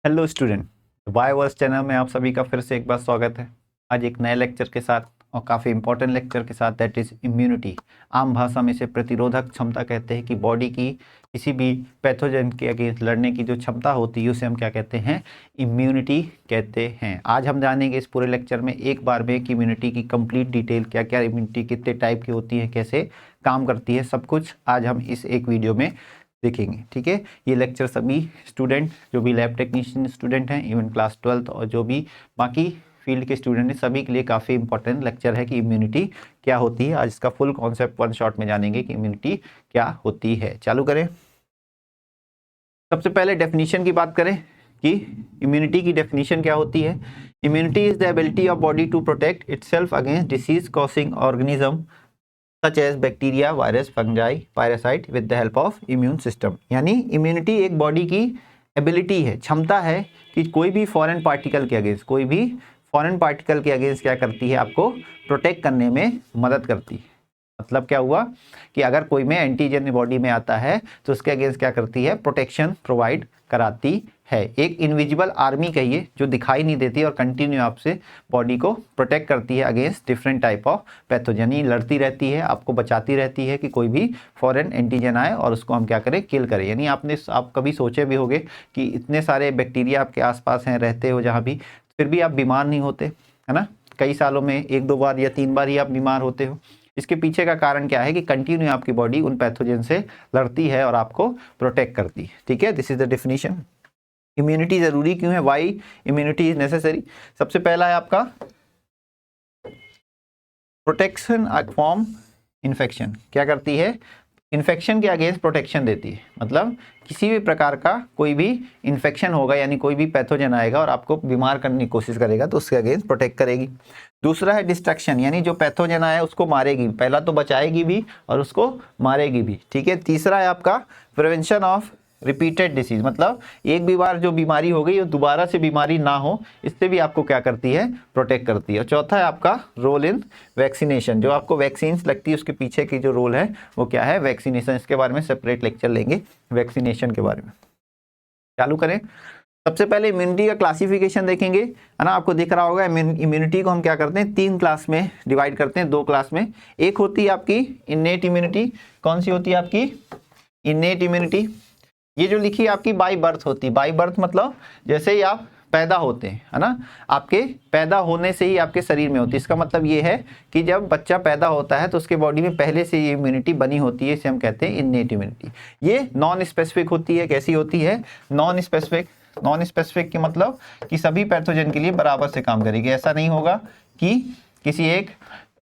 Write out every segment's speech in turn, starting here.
Hello student, वाईवर्स channel में आप सभी का फिर से एक बार स्वागत है। आज एक नए लेक्चर के साथ और काफ़ी इंपॉर्टेंट लेक्चर के साथ, दैट इज़ इम्यूनिटी। आम भाषा में इसे प्रतिरोधक क्षमता कहते हैं कि बॉडी की किसी भी पैथोजन के अगेंस्ट लड़ने की जो क्षमता होती है उसे हम क्या कहते हैं, इम्यूनिटी कहते हैं। आज हम जानेंगे इस पूरे लेक्चर में एक बार में कि इम्यूनिटी की कंप्लीट डिटेल, क्या क्या इम्यूनिटी कितने टाइप की होती है, कैसे काम करती है, सब कुछ आज हम इस एक वीडियो में देखेंगे। ठीक है, ये लेक्चर सभी स्टूडेंट जो भी लैब टेक्नीशियन स्टूडेंट हैं, इवन क्लास 12th और जो भी बाकी फील्ड के स्टूडेंट हैं, सभी के लिए काफ़ी इंपॉर्टेंट लेक्चर है कि इम्यूनिटी क्या होती है। आज इसका फुल कॉन्सेप्ट वन शॉट में जानेंगे कि इम्यूनिटी क्या होती है। चालू करें। सबसे पहले डेफिनेशन की बात करें कि इम्यूनिटी की डेफिनेशन क्या होती है। Immunity is the ability of body to protect itself against disease causing organism such as bacteria, virus, fungi, parasite with the help of immune system. यानी इम्यूनिटी एक बॉडी की एबिलिटी है, क्षमता है कि कोई भी फॉरेन पार्टिकल के अगेंस्ट क्या करती है, आपको प्रोटेक्ट करने में मदद करती है। मतलब क्या हुआ कि अगर कोई में एंटीजन बॉडी में आता है तो उसके अगेंस्ट क्या करती है, प्रोटेक्शन प्रोवाइड कराती है। एक इनविजिबल आर्मी कहिए जो दिखाई नहीं देती और कंटिन्यू आपसे बॉडी को प्रोटेक्ट करती है against different type of pathogen. लड़ती रहती है, आपको बचाती रहती है कि कोई भी फॉरेन एंटीजन आए और उसको हम क्या करें, किल करें। यानी आप कभी सोचे भी होंगे कि इतने सारे बैक्टीरिया आपके आसपास हैं, रहते हो जहाँ भी, फिर भी आप बीमार नहीं होते, है ना। कई सालों में 1-2 बार या 3 बार ही आप बीमार होते हो। इसके पीछे का कारण क्या है कि कंटिन्यू आपकी बॉडी उन पैथोजन से लड़ती है और आपको प्रोटेक्ट करती है। ठीक है, this is the definition. Immunity जरूरी क्यों है, वाई इम्यूनिटी इज नेसेसरी। सबसे पहला है आपका प्रोटेक्शन फ्रॉम इन्फेक्शन। क्या करती है, इन्फेक्शन के अगेंस्ट प्रोटेक्शन देती है। मतलब किसी भी प्रकार का कोई भी इन्फेक्शन होगा, यानी कोई भी पैथोजन आएगा और आपको बीमार करने की कोशिश करेगा तो उसके अगेंस्ट प्रोटेक्ट करेगी। दूसरा है डिस्ट्रक्शन, यानी जो पैथोजन आया उसको मारेगी, पहला तो बचाएगी भी और उसको मारेगी भी। ठीक है। तीसरा है आपका प्रिवेंशन ऑफ रिपीटेड डिसीज, मतलब एक भी बार जो बीमारी हो गई वो दोबारा से बीमारी ना हो, इससे भी आपको क्या करती है, प्रोटेक्ट करती है। और चौथा है आपका रोल इन वैक्सीनेशन, जो आपको वैक्सीन लगती है उसके पीछे की जो रोल है वो क्या है, वैक्सीनेशन। इसके बारे में सेपरेट लेक्चर लेंगे वैक्सीनेशन के बारे में। चालू करें। सबसे पहले इम्यूनिटी का क्लासिफिकेशन देखेंगे, है ना। आपको दिख रहा होगा इम्यूनिटी को हम क्या करते हैं, 3 क्लास में डिवाइड करते हैं, 2 क्लास में। एक होती है आपकी इन्नेट इम्यूनिटी। कौन सी होती है आपकी, इन्नेट इम्यूनिटी। ये जो लिखी है आपकी बाई बर्थ होती है। बाई बर्थ मतलब जैसे ही आप पैदा होते हैं, है ना, आपके पैदा होने से ही आपके शरीर में होती है। इसका मतलब ये है कि जब बच्चा पैदा होता है तो उसके बॉडी में पहले से ये इम्यूनिटी बनी होती है, इसे हम कहते हैं इन्नेट इम्यूनिटी। ये नॉन स्पेसिफिक होती है। कैसी होती है, नॉन स्पेसिफिक। नॉन स्पेसिफिक के मतलब कि सभी पैथोजन के लिए बराबर से काम करेगी। ऐसा नहीं होगा कि किसी एक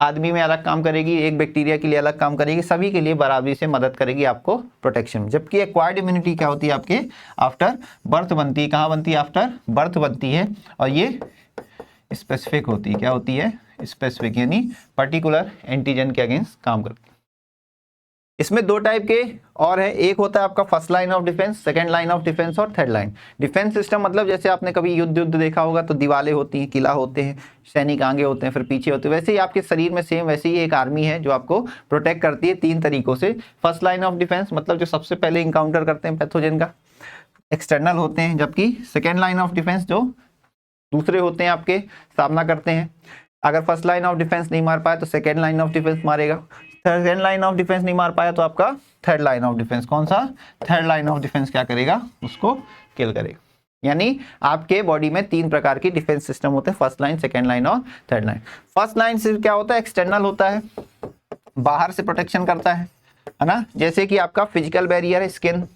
आदमी में अलग काम करेगी, एक बैक्टीरिया के लिए अलग काम करेगी, सभी के लिए बराबरी से मदद करेगी आपको प्रोटेक्शन। जबकि एक्वायर्ड इम्यूनिटी क्या होती है, आपके आफ्टर बर्थ बनती है। कहाँ बनती है, आफ्टर बर्थ बनती है। और ये स्पेसिफिक होती है। क्या होती है, स्पेसिफिक, यानी पर्टिकुलर एंटीजन के अगेंस्ट काम करती है। इसमें 2 टाइप के और है। एक होता है आपका first line of defence, second line of defence और थर्ड लाइन। डिफेंस सिस्टम मतलब जैसे आपने कभी युद्ध देखा होगा तो दीवारें होती हैं, किला होते हैं, सैनिक आगे होते हैं, फिर पीछे होते हैं। वैसे ही आपके शरीर में सेम वैसे ही एक आर्मी है जो आपको प्रोटेक्ट करती है 3 तरीकों से। फर्स्ट लाइन ऑफ डिफेंस मतलब जो सबसे पहले इंकाउंटर करते हैं पैथोजन का, एक्सटर्नल होते हैं। जबकि सेकेंड लाइन ऑफ डिफेंस जो दूसरे होते हैं आपके, सामना करते हैं। अगर फर्स्ट लाइन ऑफ डिफेंस नहीं मार पाया तो सेकेंड लाइन ऑफ डिफेंस मारेगा। सेकेंड लाइन ऑफ डिफेंस नहीं मार पाया तो आपका थर्ड लाइन ऑफ डिफेंस, कौन सा, थर्ड लाइन ऑफ डिफेंस क्या करेगा, उसको किल करेगा। यानी आपके बॉडी में 3 प्रकार की डिफेंस सिस्टम होते हैं, फर्स्ट लाइन, सेकेंड लाइन और थर्ड लाइन। फर्स्ट लाइन सिर्फ क्या होता है, एक्सटर्नल होता है, बाहर से प्रोटेक्शन करता है ना। जैसे कि आपका फिजिकल बैरियर है, स्किन,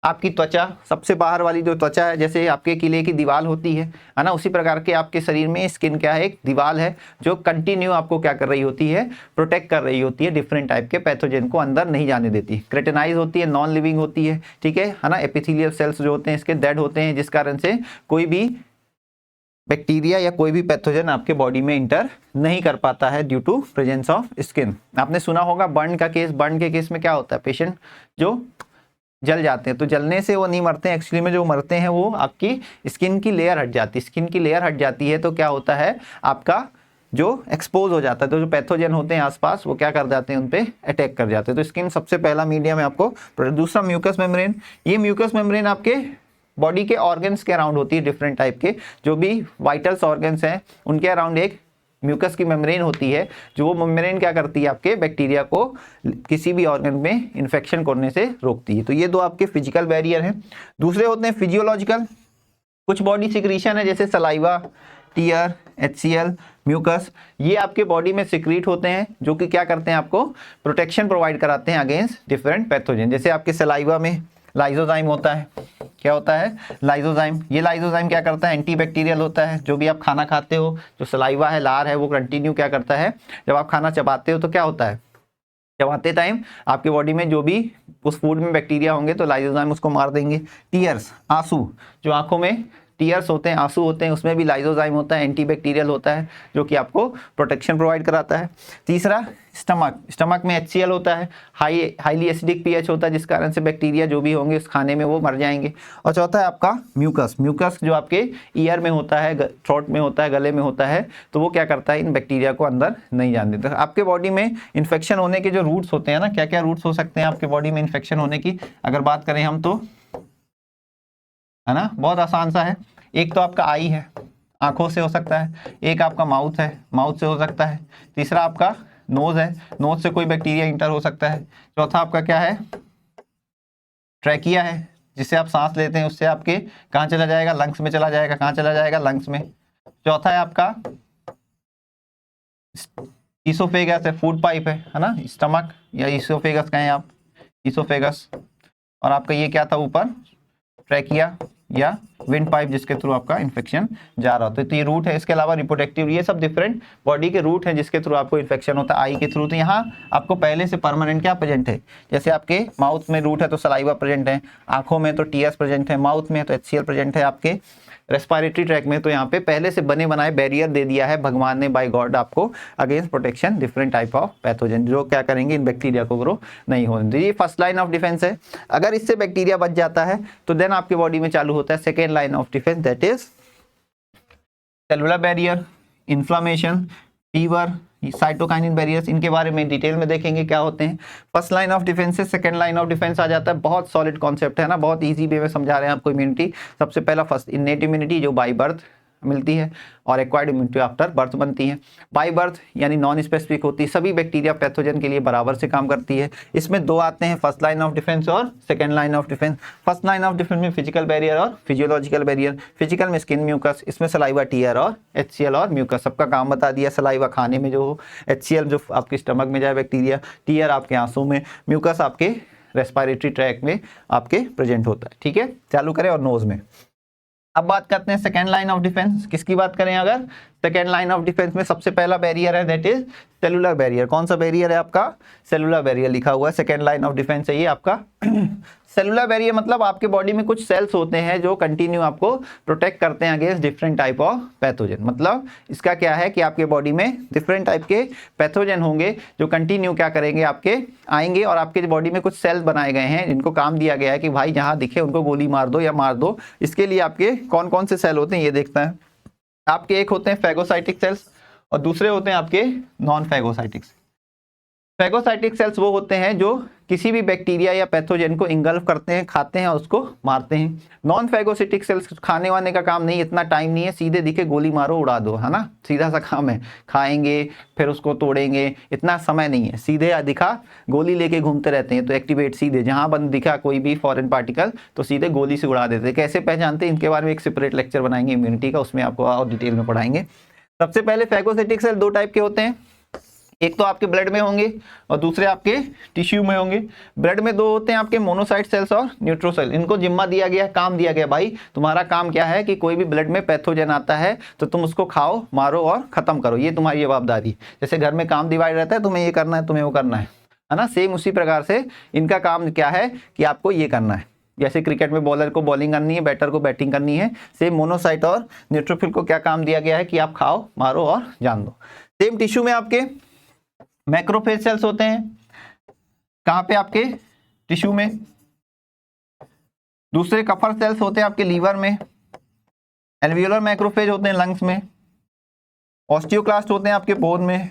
आपकी त्वचा, सबसे बाहर वाली जो त्वचा है, जैसे आपके किले की दीवार होती है ना, उसी प्रकार के आपके शरीर में स्किन क्या है, एक दीवार है जो कंटिन्यू आपको क्या कर रही होती है, प्रोटेक्ट कर रही होती है, डिफरेंट टाइप के पैथोजन को अंदर नहीं जाने देती। क्रेटेनाइज होती है, नॉन लिविंग होती है। ठीक है ना। एपिथेलियल सेल्स जो होते हैं इसके डेड होते हैं, जिस कारण से कोई भी बैक्टीरिया या कोई भी पैथोजन आपके बॉडी में इंटर नहीं कर पाता है due to presence of skin. आपने सुना होगा बर्न का केस। बर्न के केस में क्या होता है, पेशेंट जो जल जाते हैं तो जलने से वो नहीं मरते हैं, एक्चुअली में जो मरते हैं वो आपकी स्किन की लेयर हट जाती है। स्किन की लेयर हट जाती है तो क्या होता है, आपका जो एक्सपोज हो जाता है, तो जो पैथोजन होते हैं आसपास वो क्या कर जाते हैं, उन पे अटैक कर जाते हैं। तो स्किन सबसे पहला मीडियम है आपको। दूसरा म्यूकस मेम्ब्रेन। ये म्यूकस मेम्ब्रेन आपके बॉडी के ऑर्गन्स के अराउंड होती है, डिफरेंट टाइप के जो भी वाइटल्स ऑर्गन्स हैं उनके अराउंड एक म्यूकस की मेम्ब्रेन होती है, जो वो मेम्ब्रेन क्या करती है आपके बैक्टीरिया को किसी भी ऑर्गन में इन्फेक्शन करने से रोकती है। तो ये दो आपके फिजिकल बैरियर हैं। दूसरे होते हैं फिजियोलॉजिकल। कुछ बॉडी सिक्रीशन है जैसे सलाइवा, टीयर, HCl, म्यूकस, ये आपके बॉडी में सिक्रीट होते हैं जो कि क्या करते हैं आपको प्रोटेक्शन प्रोवाइड कराते हैं अगेंस्ट डिफरेंट पैथोजन। जैसे आपके सलाइवा में लाइजोजाइम होता है। क्या होता है? लाइजोजाइम। ये लाइजोजाइम क्या करता है? एंटीबैक्टीरियल होता है। जो भी आप खाना खाते हो, जो सलाइवा है, लार है, वो कंटिन्यू क्या करता है, जब आप खाना चबाते हो तो क्या होता है, चबाते टाइम आपके बॉडी में जो भी उस फूड में बैक्टीरिया होंगे तो लाइजोजाइम उसको मार देंगे। टीयर्स, आंसू, जो आंखों में टीयर्स होते हैं, आंसू होते हैं, उसमें भी लाइजोजाइम होता है, एंटीबैक्टीरियल होता है जो कि आपको प्रोटेक्शन प्रोवाइड कराता है। तीसरा स्टमक, स्टमक में HCl होता है, हाईली एसिडिक pH होता है जिस कारण से बैक्टीरिया जो भी होंगे उस खाने में वो मर जाएंगे। और चौथा है आपका म्यूकस। म्यूकस जो आपके ईयर में होता है, थ्रोट में होता है, गले में होता है, तो वो क्या करता है, इन बैक्टीरिया को अंदर नहीं जाने देता। आपके बॉडी में इन्फेक्शन होने के जो रूट्स होते हैं ना, क्या क्या रूट्स हो सकते हैं आपके बॉडी में इन्फेक्शन होने की अगर बात करें हम तो, है ना, बहुत आसान सा है। एक तो आपका आई है, आंखों से हो सकता है। एक आपका माउथ है, माउथ से हो सकता है। तीसरा आपका नोज है, नोज से कोई बैक्टीरिया इंटर हो सकता है। चौथा आपका क्या है, ट्रैकिया है, जिससे आप सांस लेते हैं, उससे आपके कहाँ चला जाएगा, लंग्स में चला जाएगा। कहाँ चला जाएगा? लंग्स में। चौथा है आपका ईसोफेगस है, फूड पाइप है ना, स्टमक या ईसोफेगस कहें आप, ईसोफेगस। और आपका ये क्या था ऊपर, ट्रैकिया या विंड पाइप, जिसके थ्रू आपका इन्फेक्शन जा रहा होता है। तो ये रूट है। इसके अलावा रिप्रोडक्टिव, ये सब डिफरेंट बॉडी के रूट हैं जिसके थ्रू आपको इन्फेक्शन होता है। आई के थ्रू तो यहाँ आपको पहले से परमानेंट क्या प्रेजेंट है, जैसे आपके माउथ में रूट है तो सलाइवा प्रेजेंट है, आंखों में तो टीयर्स प्रेजेंट है, माउथ में तो HCl प्रेजेंट है, आपके रेस्पिरेटरी ट्रैक में तो यहाँ पे पहले से बने बनाए बैरियर दे दिया है भगवान ने, बाय गॉड, आपको against protection different type of pathogen जो क्या करेंगे, इन बैक्टीरिया को ग्रो नहीं होने देंगे। ये फर्स्ट लाइन ऑफ डिफेंस है। अगर इससे बैक्टीरिया बच जाता है तो देन आपके बॉडी में चालू होता है second line of defence, that is cellular barrier, inflammation, fever, cytokinin barriers. इनके बारे में डिटेल में देखेंगे क्या होते हैं। फर्स्ट लाइन ऑफ डिफेंस से सेकंड लाइन ऑफ डिफेंस आ जाता है। बहुत सॉलिड कॉन्सेप्ट है ना, बहुत इजी वे में समझा रहे हैं आपको। इम्यूनिटी सबसे पहला फर्स्ट इनेट इम्यूनिटी जो बाय बर्थ मिलती है, और एक्वायर्ड इम्यूनिटी आफ्टर बर्थ बनती है। बाय बर्थ यानी नॉन स्पेसिफिक होती है, सभी बैक्टीरिया पैथोजन के लिए बराबर से काम करती है। इसमें दो आते हैं, फर्स्ट लाइन ऑफ डिफेंस और second line of defence. First line of defence में फिजिकल बैरियर और फिजियोलॉजिकल बैरियर। फिजिकल में स्किन म्यूकस, इसमें सलाइवा, टीयर और HCl और म्यूकस। सबका काम बता दिया। सलाइवा खाने में जो हो, HCl जो आपके स्टमक में जाए बैक्टीरिया, टीयर आपके आंसू में, म्यूकस आपके रेस्पिरेटरी ट्रैक में आपके प्रेजेंट होता है। ठीक है, चालू करें। और नोज में अब बात करते हैं सेकेंड लाइन ऑफ डिफेंस। किसकी बात करें अगर, सेकेंड लाइन ऑफ डिफेंस में सबसे पहला बैरियर है दैट इज सेलुलर बैरियर। कौन सा बैरियर है आपका? सेलुलर बैरियर लिखा हुआ है। सेकेंड लाइन ऑफ डिफेंस है ये आपका सेलुलर बैरियर मतलब आपके बॉडी में कुछ सेल्स होते हैं जो कंटिन्यू आपको प्रोटेक्ट करते हैं against different type of pathogen. मतलब इसका क्या है कि आपके बॉडी में डिफरेंट टाइप के पैथोजन होंगे जो कंटिन्यू क्या करेंगे, आपके आएंगे, और आपके बॉडी में कुछ सेल्स बनाए गए हैं जिनको काम दिया गया है कि भाई जहां दिखे उनको गोली मार दो या मार दो। इसके लिए आपके कौन कौन से सेल होते हैं ये देखते हैं। आपके एक होते हैं फैगोसाइटिक सेल्स और दूसरे होते हैं आपके नॉन फैगोसाइटिक। फैगोसाइटिक सेल्स वो होते हैं जो किसी भी बैक्टीरिया या पैथोजन को इंगल्फ करते हैं, खाते हैं और उसको मारते हैं। नॉन फैगोसाइटिक सेल्स खाने वाने का काम नहीं, इतना टाइम नहीं है, सीधे दिखे गोली मारो उड़ा दो, है ना, सीधा सा काम है। खाएंगे फिर उसको तोड़ेंगे, इतना समय नहीं है, सीधे दिखा गोली लेके घूमते रहते हैं। तो एक्टिवेट सीधे जहां बंद दिखा कोई भी फॉरेन पार्टिकल तो सीधे गोली से उड़ा देते हैं। कैसे पहचानते हैं इनके बारे में एक सेपरेट लेक्चर बनाएंगे इम्यूनिटी का, उसमें आपको और डिटेल में पढ़ाएंगे। सबसे पहले फैगोसाइटिक सेल दो टाइप के होते हैं, एक तो आपके ब्लड में होंगे और दूसरे आपके टिश्यू में होंगे। ब्लड में दो होते हैं आपके मोनोसाइट सेल्स और न्यूट्रोसेल। इनको जिम्मा दिया गया, काम दिया गया, भाई तुम्हारा काम क्या है कि कोई भी ब्लड में पैथोजन आता है तो तुम उसको खाओ, मारो और खत्म करो, ये तुम्हारी जवाबदारी। जैसे घर में काम डिवाइड रहता है, तुम्हें ये करना है, तुम्हें वो करना है ना, सेम उसी प्रकार से इनका काम क्या है कि आपको ये करना है। जैसे क्रिकेट में बॉलर को बॉलिंग करनी है, बैटर को बैटिंग करनी है, सेम मोनोसाइट और न्यूट्रोफिल को क्या काम दिया गया है कि आप खाओ, मारो और जान दो। सेम टिश्यू में आपके मैक्रोफेज सेल्स होते हैं, कहां पे, आपके टिश्यू में। दूसरे कफर सेल्स होते हैं आपके लीवर में। एल्वियोलर मैक्रोफेज होते हैं लंग्स में। ऑस्टियोक्लास्ट होते हैं आपके बोन में।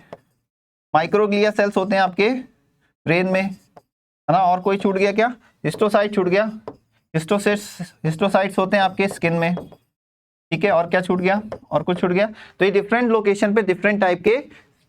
माइक्रोग्लिया सेल्स होते हैं आपके ब्रेन में, है ना। और कोई छूट गया क्या? हिस्टोसाइट छूट गया। हिस्टोसाइट्स होते हैं आपके स्किन में, ठीक है। और क्या छूट गया, और कुछ छूट गया। तो ये डिफरेंट लोकेशन पे डिफरेंट टाइप के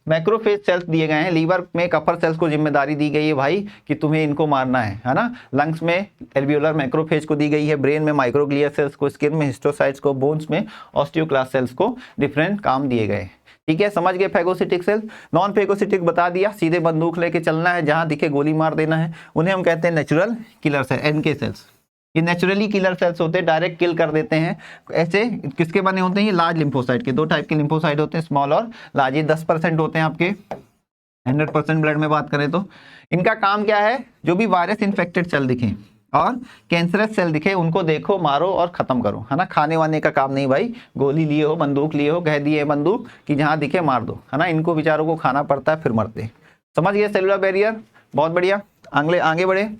मैक्रोफेज सेल्स दिए गए हैं। लीवर में कपर सेल्स को जिम्मेदारी दी गई है भाई कि तुम्हें इनको मारना है ना। लंग्स में एल्वियोलर मैक्रोफेज को दी गई है, ब्रेन में माइक्रोग्लिया सेल्स को, स्किन में हिस्टोसाइट्स को, बोन्स में ऑस्टियोक्लास्ट सेल्स को डिफरेंट काम दिए गए। ठीक है, समझ गए। फैगोसिटिक सेल, नॉन फैगोसिटिक बता दिया, सीधे बंदूक लेके चलना है, जहां दिखे गोली मार देना है, उन्हें हम कहते हैं natural killer cell, NK cells. ये नेचुरली किलर सेल्स होते हैं, डायरेक्ट किल कर देते हैं। ऐसे किसके बने होते हैं, ये लार्ज लिम्फोसाइट के। दो टाइप के लिम्फोसाइट होते हैं, स्मॉल और लार्ज। ये 10% होते हैं आपके 100% ब्लड में बात करें तो। इनका काम क्या है, जो भी वायरस इन्फेक्टेड सेल दिखे और कैंसरस सेल दिखे, उनको देखो, मारो और खत्म करो, है ना। खाने वाने का काम नहीं भाई, गोली लिए हो, बंदूक लिए हो, कह दिए बंदूक कि जहां दिखे मार दो, है ना। इनको बेचारों को खाना पड़ता है, फिर मरते हैं। समझ गए सेलुलर बैरियर, बहुत बढ़िया। आगे बढ़े।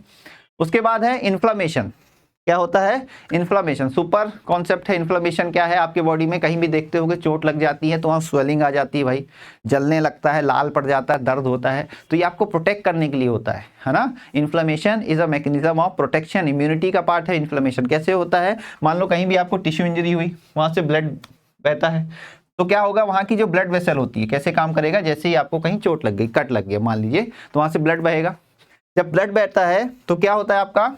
उसके बाद है इन्फ्लामेशन। क्या होता है, इन्फ्लामेशन। सुपर कॉन्सेप्ट है इन्फ्लामेशन। क्या है, आपके बॉडी में कहीं भी देखते होगे चोट लग जाती है तो वहाँ स्वेलिंग आ जाती है भाई, जलने लगता है, लाल पड़ जाता है, दर्द होता है। तो ये आपको प्रोटेक्ट करने के लिए होता है ना। Inflammation is a mechanism of protection, immunity का पार्ट है इन्फ्लामेशन। कैसे होता है, मान लो कहीं भी आपको टिश्यू इंजरी हुई, वहाँ से ब्लड बहता है, तो क्या होगा, वहाँ की जो ब्लड वेसल होती है कैसे काम करेगा, जैसे ही आपको कहीं चोट लग गई, कट लग गया मान लीजिए, तो वहाँ से ब्लड बहेगा। जब ब्लड बहता है तो क्या होता है, आपका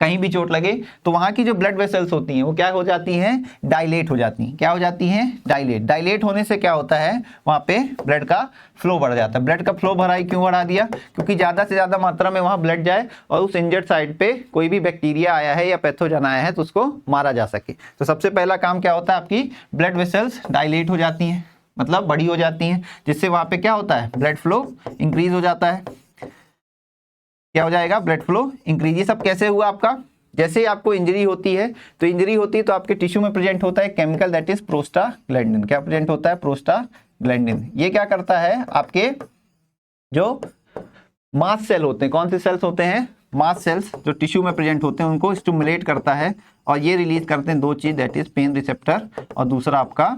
कहीं भी चोट लगे तो वहां की जो ब्लड वेसल्स होती हैं वो क्या हो जाती हैं, डायलेट हो जाती हैं। क्या हो जाती हैं, डायलेट। डायलेट होने से क्या होता है, वहां पे ब्लड का फ्लो बढ़ जाता है। ब्लड का फ्लो बढ़ाई, क्यों बढ़ा दिया, क्योंकि ज्यादा से ज्यादा मात्रा में वहां ब्लड जाए और उस इंजर्ड साइड पे कोई भी बैक्टीरिया आया है या पैथोजन आया है तो उसको मारा जा सके। तो सबसे पहला काम क्या होता है, आपकी ब्लड वेसल्स डायलेट हो जाती हैं, मतलब बड़ी हो जाती हैं, जिससे वहां पे क्या होता है, ब्लड फ्लो इंक्रीज हो जाता है। क्या हो जाएगा, ब्लड फ्लो इंक्रीज। ये सब कैसे हुआ आपका, जैसे ही आपको इंजरी होती है तो आपके टिश्यू में प्रेजेंट होता है केमिकल दैट इज प्रोस्टाग्लैंडिन। क्या प्रेजेंट होता है, प्रोस्टाग्लैंडिन। ये क्या करता है, आपके जो मास्ट सेल होते हैं, कौन से सेल्स होते हैं, मास्ट सेल्स, जो टिश्यू में प्रेजेंट होते हैं उनको स्टिमुलेट करता है और ये रिलीज करते हैं दो चीज, दैट इज पेन रिसेप्टर और दूसरा आपका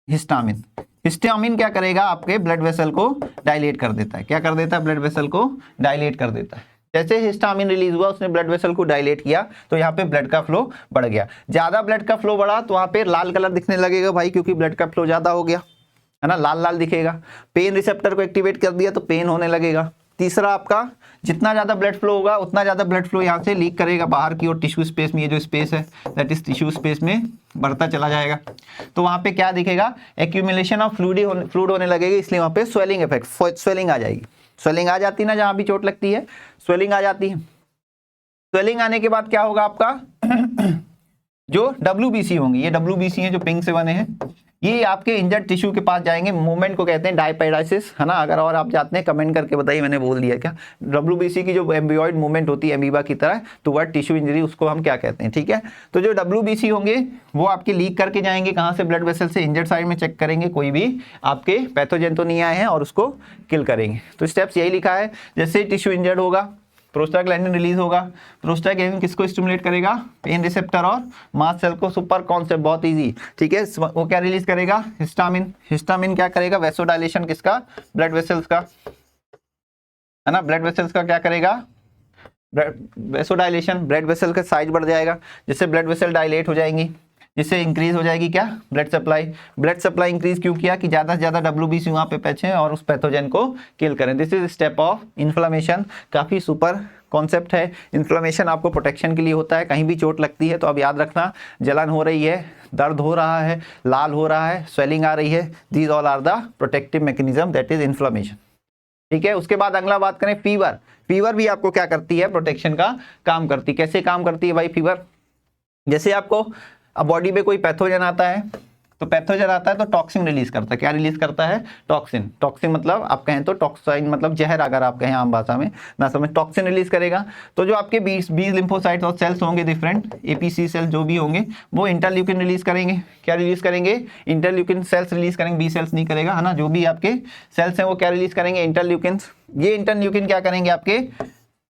हिस्टामिन। हिस्टामिन क्या करेगा, आपके ब्लड वेसल को डायलेट कर देता है। क्या कर देता है, ब्लड वेसल को डायलेट कर देता है। जैसे हिस्टामिन रिलीज हुआ, उसने ब्लड वेसल को डायलेट किया तो यहाँ पे ब्लड का फ्लो बढ़ गया। ज्यादा ब्लड का फ्लो बढ़ा तो वहां पे लाल कलर दिखने लगेगा भाई, क्योंकि ब्लड का फ्लो ज्यादा हो गया, है ना, लाल लाल दिखेगा। पेन रिसेप्टर को एक्टिवेट कर दिया तो पेन होने लगेगा। तीसरा, आपका जितना ज्यादा ब्लड फ्लो होगा उतना ज्यादा ब्लड फ्लो यहाँ से लीक करेगा बाहर की ओर, टिश्यू स्पेस में। ये जो स्पेस है दैट इज टिश्यू स्पेस में बढ़ता चला जाएगा। तो वहां पे क्या दिखेगा, एक्यूमुलेशन ऑफ फ्लूइड होने लगेगी, इसलिए वहां पे स्वेलिंग इफेक्ट, स्वेलिंग आ जाएगी। स्वेलिंग आ जाती है ना, जहां भी चोट लगती है स्वेलिंग आ जाती है। स्वेलिंग आने के बाद क्या होगा, आपका जो WBC होंगे, ये WBC हैं जो पिंक से बने हैं, ये आपके इंजर्ड टिश्यू के पास जाएंगे। मूवमेंट को कहते हैं डायपेडाइसिस, है ना। अगर और आप जाते हैं कमेंट करके बताइए, मैंने बोल दिया क्या। WBC की जो एम्बियॉइड मूवमेंट होती है एमीबा की तरह टुवर्ड टिश्यू इंजरी, उसको हम क्या कहते हैं, ठीक है। तो जो WBC होंगे वो आपके लीक करके जाएंगे, कहाँ से, ब्लड वेसल से। इंजर्ड साइड में चेक करेंगे कोई भी आपके पैथोजन तो नहीं आए हैं और उसको किल करेंगे। तो स्टेप्स यही लिखा है, जैसे टिश्यू इंजर्ड होगा प्रोस्टाग्लैंडिन रिलीज होगा। प्रोस्टाग्लैंडिन किसको स्टिमुलेट करेगा, पेन रिसेप्टर और मास्ट सेल को। सुपर कॉन्सेप्ट, बहुत इजी, ठीक है। वो क्या रिलीज करेगा, हिस्टामिन। हिस्टामिन क्या करेगा, वैसोडाइलेशन किसका, ब्लड वेसल्स का, है ना। ब्लड वेसल्स का क्या करेगा, वैसोडाइलेशन, ब्लड वेसल का साइज बढ़ जाएगा, जिससे ब्लड वेसल डायलेट हो जाएंगी, जिससे इंक्रीज हो जाएगी क्या, blood supply. Blood supply increase क्यों किया, कि ज्यादा से ज्यादा WBC वहां पे पैचे और उस पैथोजन को किल करें। This is step of inflammation. काफी सुपर कॉन्सेप्ट है। इन्फ्लेमेशन आपको प्रोटेक्शन के लिए होता है। कहीं भी चोट लगती है तो अब याद रखना, जलन हो रही है, दर्द हो रहा है, लाल हो रहा है, स्वेलिंग आ रही है, these all are the protective mechanism, that is inflammation, ठीक है। उसके बाद अगला बात करें, फीवर। फीवर भी आपको क्या करती है, प्रोटेक्शन का काम करती है। कैसे काम करती है भाई फीवर, जैसे आपको अब बॉडी में कोई पैथोजन आता है तो पैथोजन आता है तो टॉक्सिन रिलीज करता है। क्या रिलीज करता है, टॉक्सिन। टॉक्सिन मतलब आप कहें तो टॉक्साइन, मतलब जहर, अगर आप कहें आम भाषा में ना समझ, टॉक्सिन रिलीज करेगा। तो जो आपके 20 लिम्फोसाइट्स और सेल्स होंगे डिफरेंट, APC सेल जो भी होंगे, वो इंटरल्यूकिन रिलीज करेंगे। क्या रिलीज करेंगे, इंटरल्यूकिन सेल्स रिलीज करेंगे, बी सेल्स नहीं करेगा, है ना। जो भी आपके सेल्स हैं वो क्या रिलीज करेंगे, इंटरल्यूकिन। ये इंटरल्यूकिन क्या करेंगे, आपके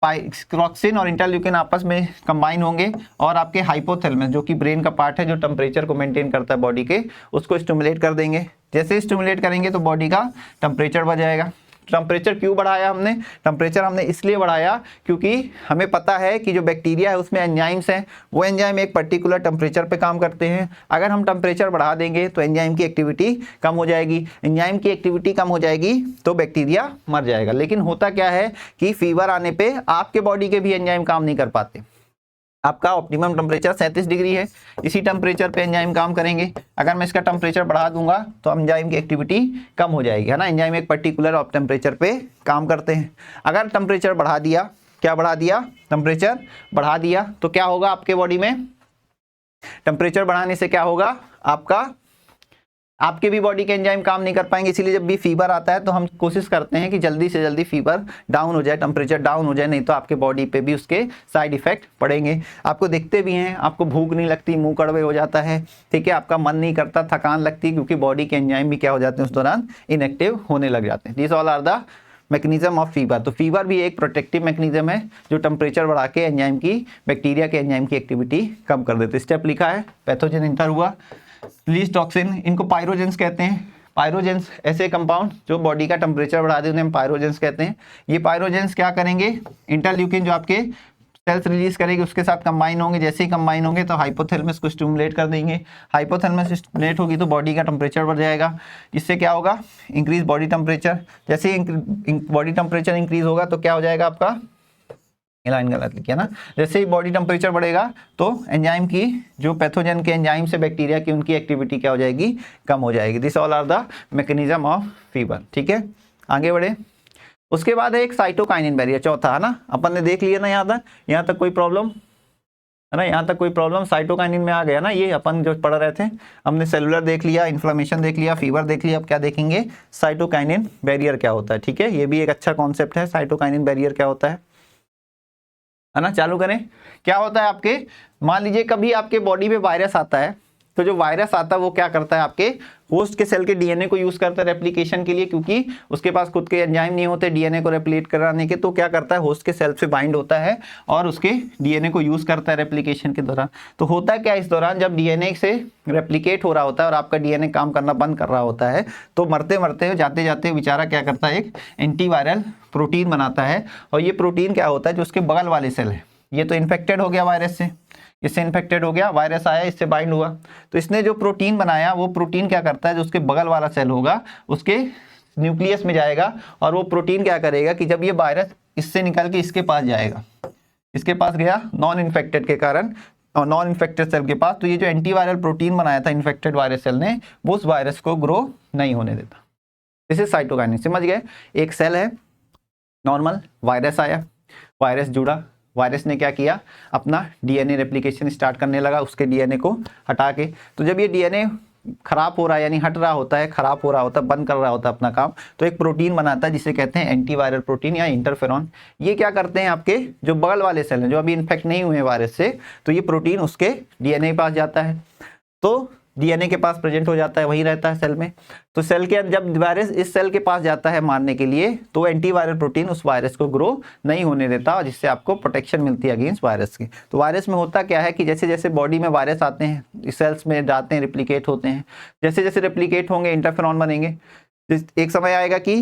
पाइरोक्सिन और इंटरल्यूकिन आपस में कंबाइन होंगे और आपके हाइपोथैलेमस, जो कि ब्रेन का पार्ट है जो टेम्परेचर को मेंटेन करता है बॉडी के, उसको स्टिमुलेट कर देंगे। जैसे स्टिमुलेट करेंगे तो बॉडी का टेम्परेचर बढ़ जाएगा। टेम्परेचर क्यों बढ़ाया हमने? टेम्परेचर हमने इसलिए बढ़ाया क्योंकि हमें पता है कि जो बैक्टीरिया है उसमें एंजाइम्स हैं, वो एंजाइम एक पर्टिकुलर टेम्परेचर पे काम करते हैं। अगर हम टेम्परेचर बढ़ा देंगे तो एंजाइम की एक्टिविटी कम हो जाएगी, एंजाइम की एक्टिविटी कम हो जाएगी तो बैक्टीरिया मर जाएगा। लेकिन होता क्या है कि फीवर आने पे आपके बॉडी के भी एंजाइम काम नहीं कर पाते। आपका ऑप्टिमम टेम्परेचर 37 डिग्री है, इसी टेम्परेचर पे एंजाइम काम करेंगे। अगर मैं इसका टेम्परेचर बढ़ा दूंगा तो एंजाइम की एक्टिविटी कम हो जाएगी, है ना। एंजाइम एक पर्टिकुलर टेम्परेचर पे काम करते हैं। अगर टेम्परेचर बढ़ा दिया, क्या बढ़ा दिया? टेम्परेचर बढ़ा दिया तो क्या होगा आपके बॉडी में? टेम्परेचर बढ़ाने से क्या होगा? आपके भी बॉडी के एंजाइम काम नहीं कर पाएंगे। इसीलिए जब भी फीवर आता है तो हम कोशिश करते हैं कि जल्दी से जल्दी फीवर डाउन हो जाए, टेम्परेचर डाउन हो जाए, नहीं तो आपके बॉडी पे भी उसके साइड इफेक्ट पड़ेंगे। आपको दिखते भी हैं, आपको भूख नहीं लगती, मुंह कड़वे हो जाता है, ठीक है, आपका मन नहीं करता, थकान लगती, क्योंकि बॉडी के एंजाइम भी क्या हो जाते हैं उस दौरान? इनएक्टिव होने लग जाते हैं। This all are the mechanism of fever. तो फीवर भी एक प्रोटेक्टिव मैकेनिज्म है जो टेम्परेचर बढ़ा के एंजाइम की, बैक्टीरिया के एंजाइम की एक्टिविटी कम कर देते। स्टेप लिखा है, पैथोजन इंटर हुआ, रिलीज टॉक्सिन, इनको पायरोजेंस कहते हैं। पायरोजेंस ऐसे कंपाउंड जो बॉडी का टेम्परेचर बढ़ा दे उन्हें हम पायरोजेंस कहते हैं। ये पायरोजेंस क्या करेंगे? इंटरल्यूकिन जो आपके सेल्स रिलीज करेंगे उसके साथ कंबाइन होंगे। जैसे ही कंबाइन होंगे तो हाइपोथैलेमस को स्टिमुलेट कर देंगे। हाइपोथैलेमस स्टिमुलेट होगी तो बॉडी का टेम्परेचर बढ़ जाएगा। इससे क्या होगा? Increase body temperature. जैसे ही बॉडी टेम्परेचर इंक्रीज होगा तो क्या हो जाएगा आपका? लाइन गलत लिखिए ना। जैसे ही बॉडी टेम्परेचर बढ़ेगा तो एंजाइम की, जो पैथोजन के एंजाइम से बैक्टीरिया की, उनकी एक्टिविटी क्या हो जाएगी? कम हो जाएगी। This all are the mechanism of fever, ठीक है। आगे बढ़े। उसके बाद है एक साइटोकाइनिन बैरियर, चौथा, है ना। अपन ने देख लिया ना यहाँ तक कोई प्रॉब्लम है ना? यहाँ तक कोई प्रॉब्लम? साइटोकाइनिन में आ गया ना, ये अपन जो पढ़ रहे थे। हमने सेलुलर देख लिया, इन्फ्लेमेशन देख लिया, फीवर देख लिया। अब क्या देखेंगे? साइटोकाइनिन बैरियर क्या होता है, ठीक है। ये भी एक अच्छा कॉन्सेप्ट है, साइटोकाइनिन बैरियर क्या होता है ना। चालू करें। क्या होता है आपके, मान लीजिए कभी आपके बॉडी में वायरस आता है, तो जो वायरस आता है वो क्या करता है? आपके होस्ट के सेल के डीएनए को यूज करता है रेप्लिकेशन के लिए, क्योंकि उसके पास खुद के एंजाइम नहीं होते डीएनए को रेप्लिकेट कराने के। तो क्या करता है? होस्ट के सेल से बाइंड होता है और उसके डीएनए को यूज करता है रेप्लिकेशन के दौरान। तो होता क्या इस दौरान, जब डीएनए से रेप्लिकेट हो रहा होता है और आपका डीएनए काम करना बंद कर रहा होता है, तो मरते मरते जाते जाते बेचारा क्या करता है? एक एंटीवायरल प्रोटीन बनाता है। और ये प्रोटीन क्या होता है? जो उसके बगल वाले सेल है, ये तो इन्फेक्टेड हो गया वायरस से, इससे इन्फेक्टेड हो गया, वायरस आया, इससे बाइंड हुआ, तो इसने जो प्रोटीन बनाया वो प्रोटीन क्या करता है? जो उसके बगल वाला सेल होगा उसके न्यूक्लियस में जाएगा और वो प्रोटीन क्या करेगा कि जब ये वायरस इससे निकल के इसके पास जाएगा, इसके पास गया नॉन इन्फेक्टेड के कारण, और नॉन इन्फेक्टेड सेल के पास, तो ये जो एंटीवायरल प्रोटीन बनाया था इन्फेक्टेड वायरस सेल ने, वो उस वायरस को ग्रो नहीं होने देता। This is cytokinin. समझ गए? एक सेल है नॉर्मल, वायरस आया, वायरस जुड़ा, वायरस ने क्या किया? अपना डीएनए रेप्लिकेशन स्टार्ट करने लगा उसके डीएनए को हटा के। तो जब ये डीएनए खराब हो रहा है, यानी हट रहा होता है, खराब हो रहा होता है, बंद कर रहा होता है अपना काम, तो एक प्रोटीन बनाता है जिसे कहते हैं एंटीवायरल प्रोटीन या इंटरफेरॉन। ये क्या करते हैं? आपके जो बगल वाले सेल हैं जो अभी इन्फेक्ट नहीं हुए वायरस से, तो ये प्रोटीन उसके डीएनए के पास जाता है, तो डीएनए के पास प्रेजेंट हो जाता है, वहीं रहता है सेल में। तो सेल के जब वायरस इस सेल के पास जाता है मारने के लिए, तो एंटीवायरल प्रोटीन उस वायरस को ग्रो नहीं होने देता, जिससे आपको प्रोटेक्शन मिलती है अगेंस्ट वायरस की। तो वायरस में होता क्या है कि जैसे जैसे बॉडी में वायरस आते हैं, इस सेल्स में जाते हैं, रेप्लिकेट होते हैं, जैसे जैसे रेप्लिकेट होंगे इंटरफेरॉन बनेंगे। एक समय आएगा कि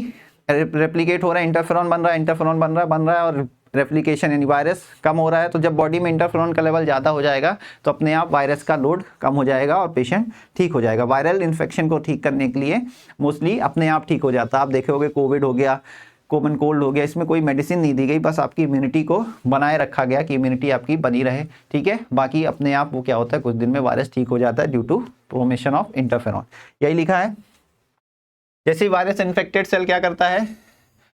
रेप्लिकेट हो रहा है, इंटरफेरॉन बन रहा है, इंटरफेरॉन बन रहा है और रेप्लिकेशन यानी वायरस कम हो रहा है। तो जब बॉडी में इंटरफेरॉन का लेवल ज़्यादा हो जाएगा तो अपने आप वायरस का लोड कम हो जाएगा और पेशेंट ठीक हो जाएगा। वायरल इन्फेक्शन को ठीक करने के लिए मोस्टली अपने आप ठीक हो जाता है। आप देखे होंगे कोविड हो गया, कॉमन कोल्ड हो गया, इसमें कोई मेडिसिन नहीं दी गई, बस आपकी इम्यूनिटी को बनाए रखा गया कि इम्यूनिटी आपकी बनी रहे, ठीक है। बाकी अपने आप वो क्या होता है, कुछ दिन में वायरस ठीक हो जाता है due to formation of interferon. यही लिखा है। जैसे वायरस इन्फेक्टेड सेल क्या करता है,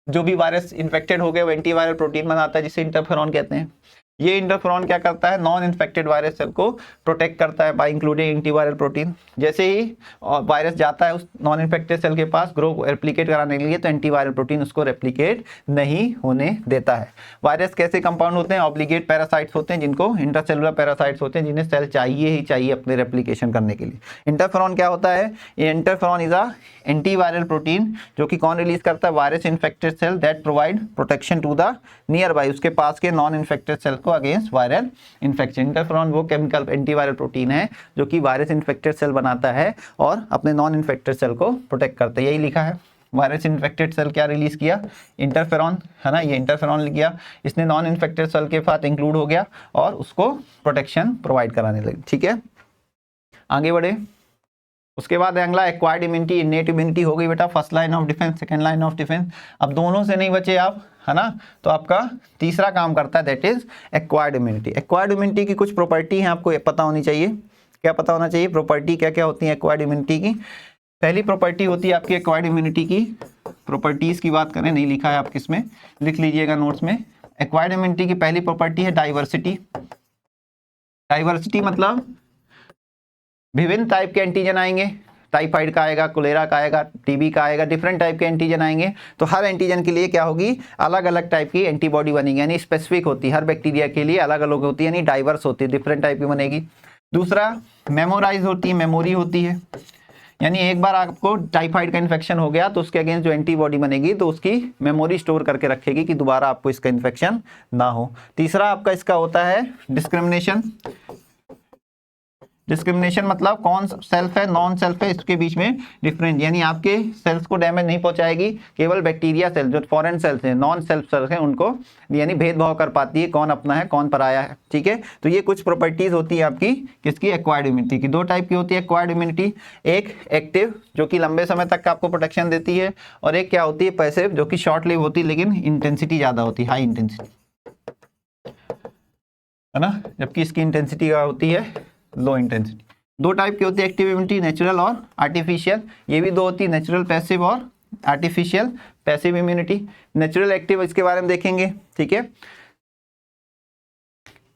जो भी वायरस इन्फेक्टेड हो गए वो एंटीवायरल प्रोटीन बनाता है जिसे इंटरफेरॉन कहते हैं। ये इंटरफेरॉन क्या करता है? नॉन इन्फेक्टेड वायरस सेल को प्रोटेक्ट करता है बाय इंक्लूडिंग एंटीवायरल प्रोटीन। जैसे ही वायरस जाता है उस नॉन इन्फेक्टेड सेल के पास ग्रो रेप्लिकेट कराने के लिए, तो एंटीवायरल प्रोटीन उसको रेप्लिकेट नहीं होने देता है। वायरस कैसे कंपाउंड होते हैं? ऑब्लिगेट पैरासाइट्स होते हैं, जिनको इंटरसेलुलर पैरासाइट्स होते हैं, जिन्हें सेल चाहिए ही चाहिए अपने रेप्लिकेशन करने के लिए। इंटरफेरॉन क्या होता है? ये interferon is a antiviral protein जो कि कौन रिलीज करता है? Virus infected cell that provide protection to the nearby, उसके पास के नॉन इन्फेक्टेड सेल को अगेंस्ट वायरल इन्फेक्शन। इंटरफेरॉन वो केमिकल एंटीवायरल प्रोटीन है जो कि वायरस इन्फेक्टेड सेल बनाता है और अपने नॉन इन्फेक्टेड सेल को प्रोटेक्ट करता है। यही लिखा है। वायरस इन्फेक्टेड सेल क्या रिलीज किया, इंटरफेरॉन, है ना, ये इंटरफेरॉन किया, इसने नॉन इन्फेक्टेड सेल के साथ इंक्लूड हो गया और उसको प्रोटेक्शन प्रोवाइड कराने लगे। ठीक है, आगे बढ़े। उसके बाद अगला एक्वायर्ड इम्यूनिटी, इनेट इम्यूनिटी हो गई बेटा, first line of defence, second line of defence. अब दोनों से नहीं बचे आप, है ना, तो आपका तीसरा काम करता है, that is acquired immunity. Acquired immunity की कुछ प्रॉपर्टी हैं, आपको पता होनी चाहिए। क्या पता होना चाहिए? प्रॉपर्टी क्या क्या होती है एक्वायर्ड इम्यूनिटी की। पहली प्रॉपर्टी होती है आपकी एक्वायर्ड इम्यूनिटी की, प्रॉपर्टीज की बात करें, नहीं लिखा है आप किसमें, लिख लीजिएगा नोट्स में। एक्वायर्ड इम्यूनिटी की पहली प्रॉपर्टी है डाइवर्सिटी। डाइवर्सिटी मतलब विभिन्न टाइप के एंटीजन आएंगे, टाइफाइड का आएगा, कोलेरा का आएगा, टीबी का आएगा, डिफरेंट टाइप के एंटीजन आएंगे, तो हर एंटीजन के लिए क्या होगी, अलग अलग टाइप की एंटीबॉडी बनेगी, यानी स्पेसिफिक होती है, हर बैक्टीरिया के लिए अलग अलग होती है, यानी डाइवर्स होती है, डिफरेंट टाइप की बनेगी। दूसरा मेमोराइज होती है, मेमोरी होती है, यानी एक बार आपको टाइफाइड का इन्फेक्शन हो गया तो उसके अगेंस्ट जो एंटीबॉडी बनेगी तो उसकी मेमोरी स्टोर करके रखेगी कि दोबारा आपको इसका इन्फेक्शन ना हो। तीसरा आपका इसका होता है डिस्क्रिमिनेशन। डिस्क्रिमिनेशन मतलब कौन सेल्फ है, नॉन सेल्फ है, इसके बीच में डिफरेंस, यानी आपके सेल्स को डैमेज नहीं पहुंचाएगी, केवल बैक्टीरिया सेल जो फॉरेन सेल्स हैं, नॉन सेल्फ सेल्स हैं, उनको यानी भेदभाव कर पाती है, कौन अपना है कौन पराया है। ठीक है, तो ये कुछ प्रॉपर्टीज होती है आपकी किसकी, एक्वायर्ड इम्यूनिटी की। दो टाइप की होती है एक्वायर्ड इम्यूनिटी, एक एक्टिव जो कि लंबे समय तक आपको प्रोटेक्शन देती है, और एक क्या होती है पैसिव जो कि शॉर्ट लिव होती है लेकिन इंटेंसिटी ज्यादा होती है, हाई इंटेंसिटी, है ना, जबकि इसकी इंटेंसिटी क्या होती है, लो इंटेंसिटी। दो टाइप की होती है एक्टिव इम्यूनिटी, नेचुरल और आर्टिफिशियल। ये भी दो होती है, नेचुरल पैसिव और artificial passive immunity. Natural active इसके बारे में देखेंगे। ठीक है,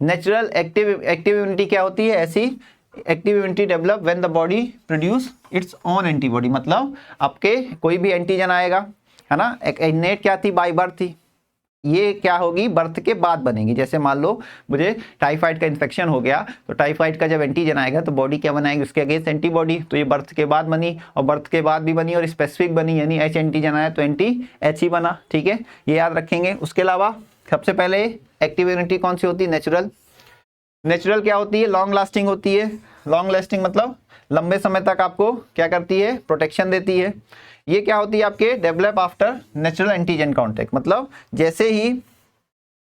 नेचुरल एक्टिव इम्यूनिटी क्या होती है, ऐसी active immunity develop when the body produce its own antibody, मतलब आपके कोई भी एंटीजन आएगा, है ना, एक इनेट क्या थी, बाय बर्थ थी, ये क्या होगी, बर्थ के बाद बनेगी। जैसे मान लो मुझे टाइफाइड का इन्फेक्शन हो गया, तो टाइफाइड का जब एंटीजन आएगा तो बॉडी क्या बनाएगी, उसके अगेंस्ट एंटीबॉडी, तो ये बर्थ के बाद बनी, और बर्थ के बाद भी बनी और स्पेसिफिक बनी, यानी एच एंटीजन आया तो एंटी एच ही बना। ठीक है, ये याद रखेंगे। उसके अलावा सबसे पहले एक्टिव इम्यूनिटी कौन सी होती है, नेचुरल। नेचुरल क्या होती है, लॉन्ग लास्टिंग होती है। लॉन्ग लास्टिंग मतलब लंबे समय तक आपको क्या करती है, प्रोटेक्शन देती है। ये क्या होती है आपके, develop after natural antigen contact, मतलब जैसे ही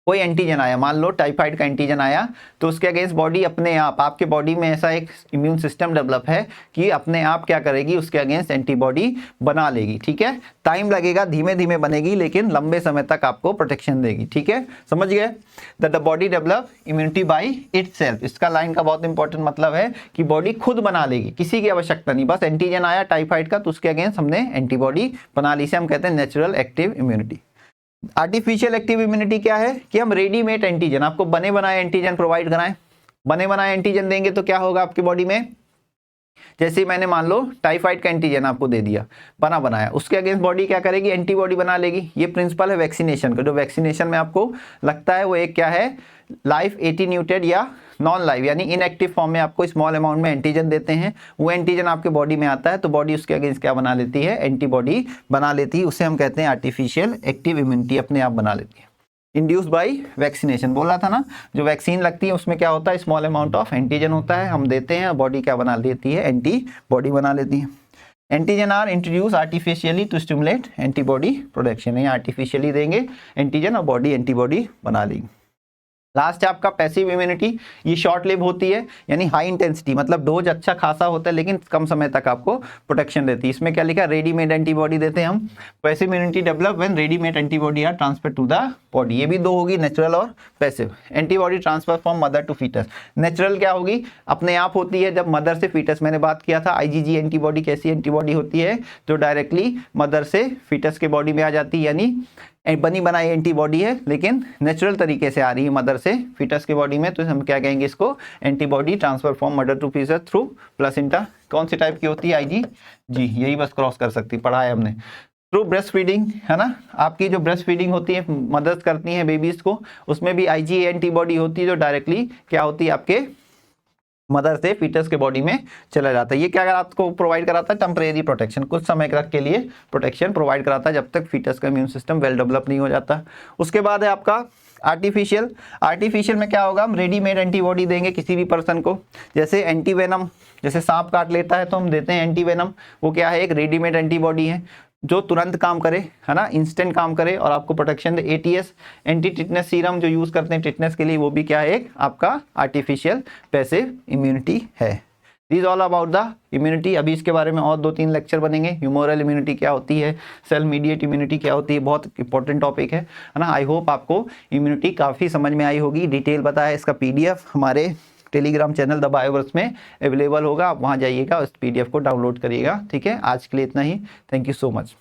कोई एंटीजन आया, मान लो टाइफाइड का एंटीजन आया, तो उसके अगेंस्ट बॉडी अपने आप, आपके बॉडी में ऐसा एक इम्यून सिस्टम डेवलप है कि अपने आप क्या करेगी, उसके अगेंस्ट एंटीबॉडी बना लेगी। ठीक है, टाइम लगेगा, धीमे धीमे बनेगी, लेकिन लंबे समय तक आपको प्रोटेक्शन देगी। ठीक है, समझ गए, that the body develop immunity by itself. इसका लाइन का बहुत इंपॉर्टेंट मतलब है कि बॉडी खुद बना लेगी, किसी की आवश्यकता नहीं, बस एंटीजन आया टाइफाइड का तो उसके अगेंस्ट हमने एंटीबॉडी बना ली, इसे हम कहते हैं natural active immunity. Artificial active immunity क्या है कि हम रेडीमेड एंटीजन, आपको बने बनाए एंटीजन प्रोवाइड कराएं। बने बनाए एंटीजन देंगे तो क्या होगा आपकी बॉडी में, जैसे ही मैंने मान लो टाइफाइड का एंटीजन आपको दे दिया, बना बनाया, उसके अगेंस्ट बॉडी क्या करेगी, एंटीबॉडी बना लेगी। ये प्रिंसिपल है वैक्सीनेशन का। जो वैक्सीनेशन में आपको लगता है वो एक क्या है, लाइफ एटीन्यूटेड या नॉन लाइव, यानी इनएक्टिव फॉर्म में आपको स्मॉल अमाउंट में एंटीजन देते हैं, वो एंटीजन आपके बॉडी में आता है तो बॉडी उसके अगेंस्ट क्या बना लेती है, एंटीबॉडी बना लेती है, उसे हम कहते हैं आर्टिफिशियल एक्टिव इम्यूनिटी, अपने आप बना लेती है। इंड्यूस्ड बाय वैक्सीनेशन, बोला था ना, जो वैक्सीन लगती है उसमें क्या होता है, स्मॉल अमाउंट ऑफ एंटीजन होता है, हम देते हैं, बॉडी क्या बना लेती है, एंटीबॉडी बना लेती है। Antigen are introduce artificially to stimulate antibody production, ये आर्टिफिशियली देंगे एंटीजन और बॉडी एंटीबॉडी बना लेगी। लास्ट है आपका पैसिव इम्यूनिटी, ये शॉर्ट लिव होती है, यानी हाई इंटेंसिटी, मतलब डोज अच्छा खासा होता है लेकिन कम समय तक आपको प्रोटेक्शन देती है। इसमें क्या लिखा है, रेडीमेड एंटीबॉडी देते हैं हम। Passive immunity develop when readymade antibody are transfer to the body, ये भी दो होगी, नेचुरल और passive. Antibody transfer from mother to foetus, natural क्या होगी, अपने आप होती है जब मदर से फीटस, मैंने बात किया था आईजीजी एंटीबॉडी कैसी एंटीबॉडी होती है, जो डायरेक्टली मदर से फीटस के बॉडी में आ जाती है, यानी बनी बनाई एंटीबॉडी है लेकिन नेचुरल तरीके से आ रही है मदर से फीटस के बॉडी में, तो हम क्या कहेंगे इसको, antibody transfer from mother to foetus through placenta. कौन सी टाइप की होती है, आईजीजी, यही बस क्रॉस कर सकती, पढ़ा है हमने। थ्रू ब्रेस्ट फीडिंग, है ना, आपकी जो ब्रेस्ट फीडिंग होती है, मदर्स करती हैं बेबीज को, उसमें भी आईजी एंटीबॉडी होती है जो डायरेक्टली क्या होती है, आपके मदर से फीटस के बॉडी में चला जाता है। ये क्या आपको प्रोवाइड कराता है, टेम्परेरी प्रोटेक्शन, कुछ समय तक के लिए प्रोटेक्शन प्रोवाइड कराता है जब तक फीटस का इम्यून सिस्टम वेल डेवलप नहीं हो जाता। उसके बाद है आपका आर्टिफिशियल। आर्टिफिशियल में क्या होगा, हम रेडीमेड एंटीबॉडी देंगे किसी भी पर्सन को, जैसे एंटीवेनम, जैसे सांप काट लेता है तो हम देते हैं एंटीवेनम, वो क्या है, एक रेडीमेड एंटीबॉडी है। जो तुरंत काम करे, है ना, इंस्टेंट काम करे और आपको प्रोटेक्शन दे। ATS एंटी टिटनेस सीरम जो यूज़ करते हैं टिटनेस के लिए, वो भी क्या है, एक आपका आर्टिफिशियल पैसिव इम्यूनिटी है। This all about the immunity. अभी इसके बारे में और 2-3 लेक्चर बनेंगे। ह्यूमोरल इम्यूनिटी क्या होती है, सेल मीडिएट इम्यूनिटी क्या होती है, बहुत इंपॉर्टेंट टॉपिक है ना। आई होप आपको इम्यूनिटी काफ़ी समझ में आई होगी। डिटेल बताया इसका PDF हमारे टेलीग्राम चैनल द बायोवर्स में अवेलेबल होगा, आप वहाँ जाइएगा, उस PDF को डाउनलोड करिएगा। ठीक है, आज के लिए इतना ही। Thank you so much.